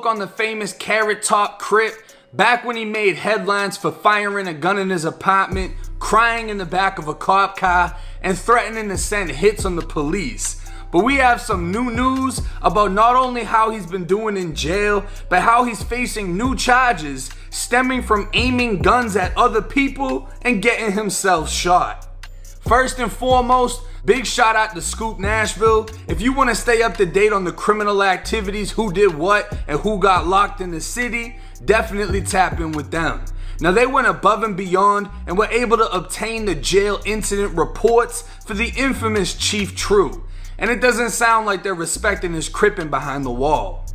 spoke on the famous Carrot Top Crip back when he made headlines for firing a gun in his apartment, crying in the back of a cop car, and threatening to send hits on the police. But we have some new news about not only how he's been doing in jail, but how he's facing new charges stemming from aiming guns at other people and getting himself shot. First and foremost, big shout out to Scoop Nashville. If you want to stay up to date on the criminal activities, who did what, and who got locked in the city, definitely tap in with them. Now, they went above and beyond and were able to obtain the jail incident reports for the infamous Chief True. And it doesn't sound like they're respecting his cripping behind the wall.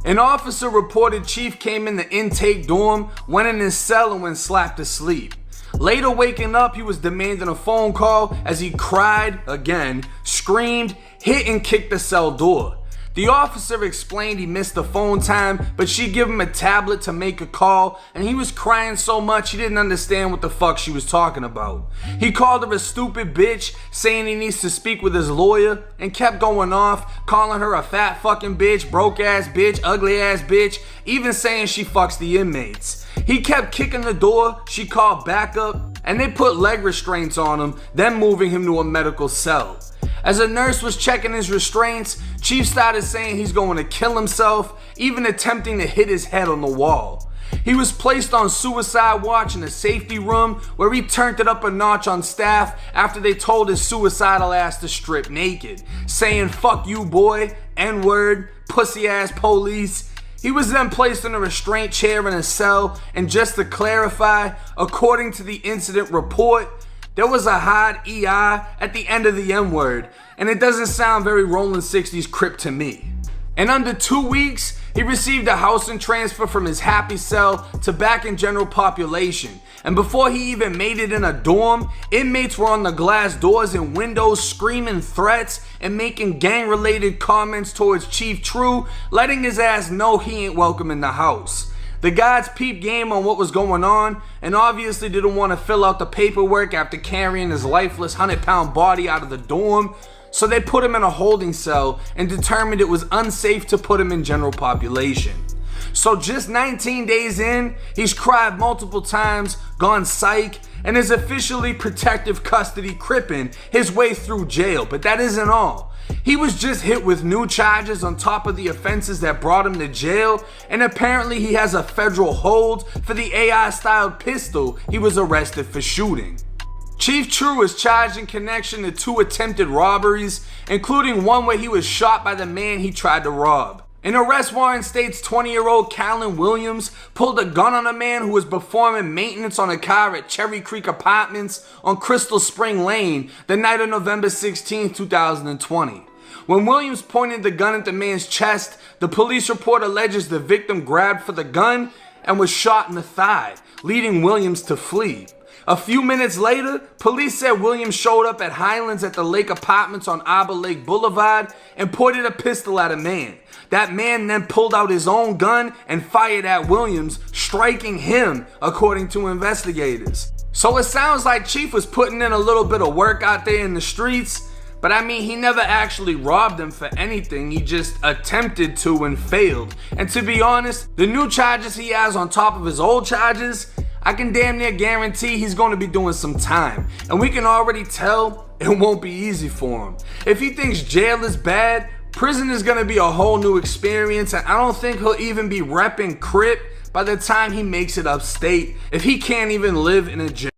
An officer reported Chief came in the intake dorm, went in his cell, and went slapped asleep. Later waking up, he was demanding a phone call as he cried, again, screamed, hit and kicked the cell door. The officer explained he missed the phone time, but she gave him a tablet to make a call, and he was crying so much he didn't understand what the fuck she was talking about. He called her a stupid bitch, saying he needs to speak with his lawyer, and kept going off, calling her a fat fucking bitch, broke ass bitch, ugly ass bitch, even saying she fucks the inmates. He kept kicking the door, she called backup, and they put leg restraints on him, then moving him to a medical cell. As a nurse was checking his restraints, Chief started saying he's going to kill himself, even attempting to hit his head on the wall. He was placed on suicide watch in a safety room where he turned it up a notch on staff after they told his suicidal ass to strip naked, saying fuck you boy, N-word, pussy ass police. He was then placed in a restraint chair in a cell, and just to clarify, according to the incident report, there was a hard EI at the end of the N-word, and it doesn't sound very Rolling 60s Crip to me. In under 2 weeks, he received a housing transfer from his happy cell to back in general population, and before he even made it in a dorm, inmates were on the glass doors and windows screaming threats and making gang-related comments towards Chief True, letting his ass know he ain't welcome in the house. The guards peeped game on what was going on and obviously didn't want to fill out the paperwork after carrying his lifeless 100-pound body out of the dorm, so they put him in a holding cell and determined it was unsafe to put him in general population. So just 19 days in, he's cried multiple times, gone psych, and is officially protective custody cripping his way through jail. But that isn't all. He was just hit with new charges on top of the offenses that brought him to jail, and apparently he has a federal hold for the AI-styled pistol he was arrested for shooting. Chief True is charged in connection to 2 attempted robberies, including one where he was shot by the man he tried to rob. An arrest warrant states 20-year-old Callan Williams pulled a gun on a man who was performing maintenance on a car at Cherry Creek Apartments on Crystal Spring Lane the night of November 16, 2020. When Williams pointed the gun at the man's chest, the police report alleges the victim grabbed for the gun and was shot in the thigh, leading Williams to flee. A few minutes later, police said Williams showed up at Highlands at the Lake Apartments on Arbor Lake Boulevard and pointed a pistol at a man. That man then pulled out his own gun and fired at Williams, striking him, according to investigators. So it sounds like Chief was putting in a little bit of work out there in the streets, but I mean, he never actually robbed him for anything. He just attempted to and failed. And to be honest, the new charges he has on top of his old charges, I can damn near guarantee he's going to be doing some time. And we can already tell it won't be easy for him. If he thinks jail is bad, prison is going to be a whole new experience, and I don't think he'll even be repping Crip by the time he makes it upstate if he can't even live in a jail.